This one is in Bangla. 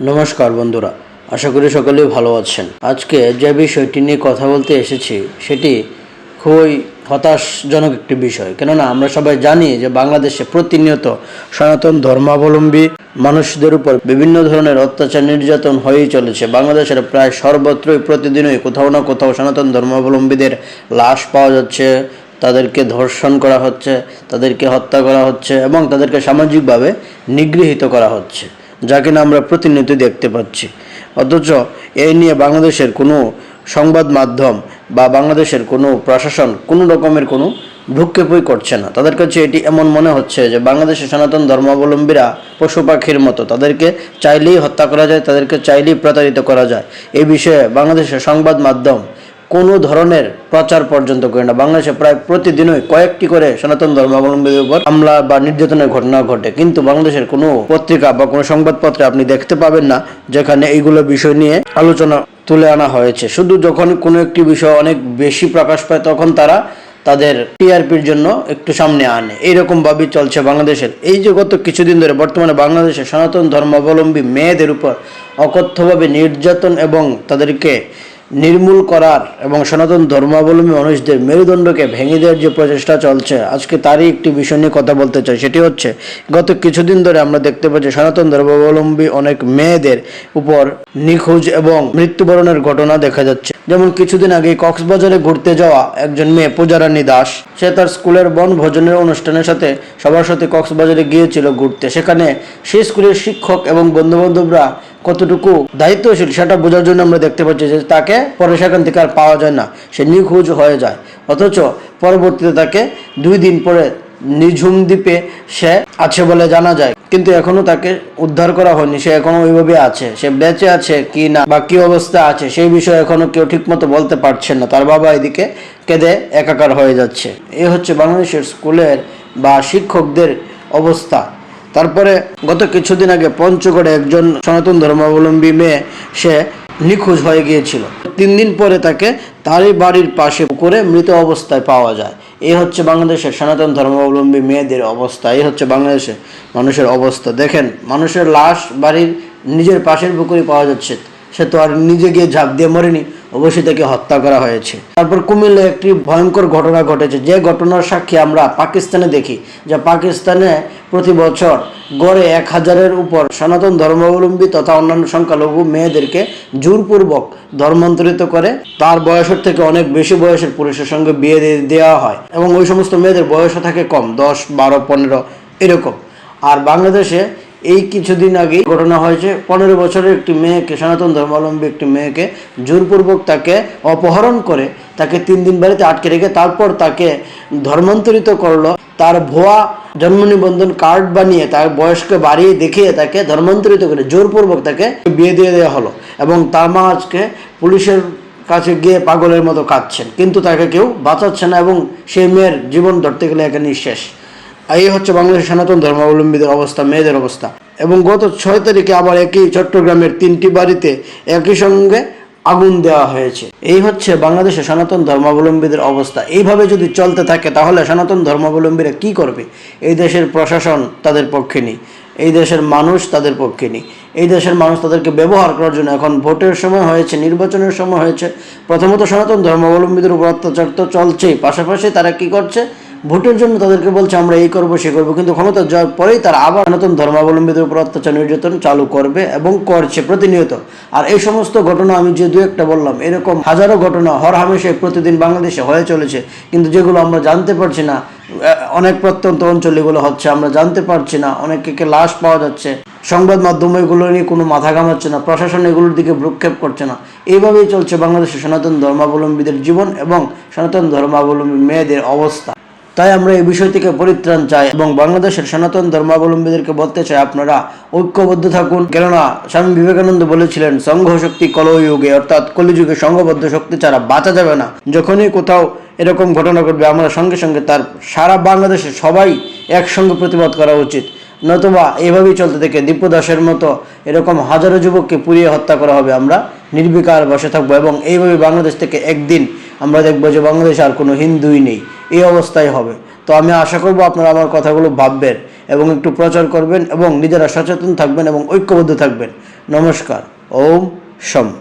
নমস্কার বন্ধুরা, আশা করি সকলেই ভালো আছেন। আজকে যে বিষয়টি নিয়ে কথা বলতে এসেছি সেটি খুবই হতাশজনক একটি বিষয়। কেননা আমরা সবাই জানি যে বাংলাদেশে প্রতিনিয়ত সনাতন ধর্মাবলম্বী মানুষদের উপর বিভিন্ন ধরনের অত্যাচার নির্যাতন হয়েই চলেছে। বাংলাদেশের প্রায় সর্বত্রই প্রতিদিনই কোথাও না কোথাও সনাতন ধর্মাবলম্বীদের লাশ পাওয়া যাচ্ছে, তাদেরকে ধর্ষণ করা হচ্ছে, তাদেরকে হত্যা করা হচ্ছে এবং তাদেরকে সামাজিকভাবে নিগৃহীত করা হচ্ছে, যা কিনা আমরা প্রতিনিয়ত দেখতে পাচ্ছি। অথচ এই নিয়ে বাংলাদেশের কোনো সংবাদ মাধ্যম বা বাংলাদেশের কোনো প্রশাসন কোনো রকমের কোনো ভ্রুক্ষেপই করছে না। তাদের কাছে এটি এমন মনে হচ্ছে যে বাংলাদেশের সনাতন ধর্মাবলম্বীরা পশু পাখির মতো, তাদেরকে চাইলেই হত্যা করা যায়, তাদেরকে চাইলেই প্রতারিত করা যায়। এই বিষয়ে বাংলাদেশের সংবাদ মাধ্যম কোনো ধরনের প্রচার পর্যন্ত করে না। বাংলাদেশে প্রায় প্রতিদিনই কয়েকটি করে সনাতন ধর্মাবলম্বীদের উপর হামলা বা নির্যাতনের ঘটনা ঘটে, কিন্তু বাংলাদেশের কোনো পত্রিকা বা কোনো সংবাদপত্রে আপনি দেখতে পাবেন না যেখানে এইগুলো বিষয় নিয়ে আলোচনা তুলে আনা হয়েছে। শুধু যখন কোনো একটি বিষয় অনেক বেশি প্রকাশ পায় তখন তারা তাদের টিআরপির জন্য একটু সামনে আনে। এইরকমভাবেই চলছে বাংলাদেশের। এই যে গত কিছুদিন ধরে বর্তমানে বাংলাদেশে সনাতন ধর্মাবলম্বী মেয়েদের উপর অকথ্যভাবে নির্যাতন এবং তাদেরকে নির্মূল করার এবং সনাতন ধর্মাবলম্বী মানুষদের মেরুদণ্ডকে ভেঙে দেওয়ার যে প্রচেষ্টা চলছে, আজকে তারই একটি বিষয় নিয়ে কথা বলতে চাই। সেটি হচ্ছে গত কিছুদিন ধরে আমরা দেখতে পাচ্ছি সনাতন ধর্মাবলম্বী অনেক মেয়েদের উপর নিখোঁজ এবং মৃত্যুবরণের ঘটনা দেখা যাচ্ছে। যেমন কিছুদিন আগে কক্সবাজারে ঘুরতে যাওয়া একজন মেয়ে পূজারানী দাস, সে তার স্কুলের বনভোজনের অনুষ্ঠানের সাথে সবার সাথে কক্সবাজারে গিয়েছিল ঘুরতে। সেখানে সেই স্কুলের শিক্ষক এবং বন্ধুবান্ধবরা কতটুকু দায়িত্বশীল সেটা বোঝার জন্য আমরা দেখতে পাচ্ছি যে তাকে পরে সেখান থেকে আর পাওয়া যায় না, সে নিখোঁজ হয়ে যায়। অথচ পরবর্তীতে তাকে 2 দিন পরে নিঝুম দ্বীপে সে আছে বলে জানা যায়, কিন্তু এখনো তাকে উদ্ধার করা হয়নি। সে এখনো ওইভাবে আছে, সে বেঁচে আছে কি না বা কি অবস্থা আছে সেই বিষয়ে এখনো কেউ ঠিকমতো বলতে পারছেন না। তার বাবা এদিকে কেঁদে একাকার হয়ে যাচ্ছে। এই হচ্ছে বাংলাদেশের স্কুলের বা শিক্ষকদের অবস্থা। তারপরে গত কিছুদিন আগে পঞ্চগড়ে একজন সনাতন ধর্মাবলম্বী মেয়ে সে নিখোঁজ হয়ে গিয়েছিল। 3 দিন পরে তাকে তারই বাড়ির পাশে পুকুরে মৃত অবস্থায় পাওয়া যায়। এই হচ্ছে বাংলাদেশের সনাতন ধর্মাবলম্বী মেয়েদের অবস্থা। এই হচ্ছে বাংলাদেশের মানুষের অবস্থা। দেখেন, মানুষের লাশ বাড়ির নিজের পাশের পুকুরে পাওয়া যাচ্ছে। সে তো আর নিজে গিয়ে ঝাঁপ দিয়ে মরেনি, অবশ্যই তাকে হত্যা করা হয়েছে। তারপর কুমিল্লায় একটি ভয়ঙ্কর ঘটনা ঘটেছে, যে ঘটনার সাক্ষী আমরা পাকিস্তানে দেখি। যা পাকিস্তানে প্রতি বছর গড়ে 1000-এর উপর সনাতন ধর্মাবলম্বী তথা অন্যান্য সংখ্যালঘু মেয়েদেরকে জোরপূর্বক ধর্মান্তরিত করে তার বয়সের থেকে অনেক বেশি বয়সের পুরুষের সঙ্গে বিয়ে দেওয়া হয় এবং ওই সমস্ত মেয়েদের বয়সও থাকে কম, 10, 12, 15 এরকম। আর বাংলাদেশে এই কিছুদিন আগে ঘটনা হয়েছে, 15 বছরের একটি মেয়েকে, সনাতন ধর্মাবলম্বী একটি মেয়েকে জোরপূর্বক তাকে অপহরণ করে তাকে 3 দিন বাড়িতে আটকে রেখে তারপর তাকে ধর্মান্তরিত করলো। তার ভুয়া জন্ম নিবন্ধন কার্ড বানিয়ে তার বয়সকে বাড়িয়ে দেখিয়ে তাকে ধর্মান্তরিত করে জোরপূর্বক তাকে বিয়ে দিয়ে দেওয়া হলো এবং তার মা আজকে পুলিশের কাছে গিয়ে পাগলের মতো কাঁদছেন, কিন্তু তাকে কেউ বাঁচাচ্ছে না এবং সেই মেয়ের জীবন ধরতে গেলে এখানেই শেষ। এই হচ্ছে বাংলাদেশের সনাতন ধর্মাবলম্বীদের অবস্থা, মেয়েদের অবস্থা। এবং গত 6 তারিখে আবার একই চট্টগ্রামের 3টি বাড়িতে একই সঙ্গে আগুন দেওয়া হয়েছে। এই হচ্ছে বাংলাদেশের সনাতন ধর্মাবলম্বীদের অবস্থা। এইভাবে যদি চলতে থাকে তাহলে সনাতন ধর্মাবলম্বীরা কি করবে? এই দেশের প্রশাসন তাদের পক্ষে নেই, এই দেশের মানুষ তাদের পক্ষে নেই। এই দেশের মানুষ তাদেরকে ব্যবহার করার জন্য, এখন ভোটের সময় হয়েছে, নির্বাচনের সময় হয়েছে, প্রথমত সনাতন ধর্মাবলম্বীদের উপর অত্যাচার তো চলছেই, পাশাপাশি তারা কি করছে, ভোটের জন্য তাদেরকে বলছে আমরা এই করবো সে করবো, কিন্তু ক্ষমতা যাওয়ার পরেই তারা আবার নতুন ধর্মাবলম্বীদের উপর অত্যাচার নির্যাতন চালু করবে এবং করছে প্রতিনিয়ত। আর এই সমস্ত ঘটনা আমি যে 2-1টা বললাম, এরকম হাজারো ঘটনা হরহামেশাই প্রতিদিন বাংলাদেশে হয়ে চলেছে, কিন্তু যেগুলো আমরা জানতে পারছি না। অনেক প্রত্যন্ত অঞ্চল এগুলো হচ্ছে, আমরা জানতে পারছি না। অনেকে লাশ পাওয়া যাচ্ছে, সংবাদ মাধ্যম এগুলো নিয়ে কোনো মাথা ঘামাচ্ছে না, প্রশাসন এগুলোর দিকে ভ্রুক্ষেপ করছে না। এইভাবেই চলছে বাংলাদেশের সনাতন ধর্মাবলম্বীদের জীবন এবং সনাতন ধর্মাবলম্বী মেয়েদের অবস্থা। তাই আমরা এই বিষয় থেকে পরিত্রাণ চাই এবং বাংলাদেশের সনাতন ধর্মাবলম্বীদেরকে বলতে চাই, আপনারা ঐক্যবদ্ধ থাকুন। কেননা স্বামী বিবেকানন্দ বলেছিলেন, সংঘ শক্তি কলযুগে, অর্থাৎ কলিযুগে সংঘবদ্ধ শক্তি ছাড়া বাঁচা যাবে না। যখনই কোথাও এরকম ঘটনা ঘটবে আমরা সঙ্গে সঙ্গে তার সারা বাংলাদেশে সবাই একসঙ্গে প্রতিবাদ করা উচিত। নতুবা এভাবেই চলতে থেকে দীপু দাসের মতো এরকম হাজারো যুবককে পুড়িয়ে হত্যা করা হবে, আমরা নির্বিকার বসে থাকবো এবং এইভাবে বাংলাদেশ থেকে একদিন আমরা দেখবো যে বাংলাদেশে আর কোনো হিন্দুই নেই, এই অবস্থায় হবে। তো আমি আশা করব আপনারা আমার কথাগুলো ভাববেন এবং একটু প্রচার করবেন এবং নিজেরা সচেতন থাকবেন এবং ঐক্যবদ্ধ থাকবেন। নমস্কার। ওম শম।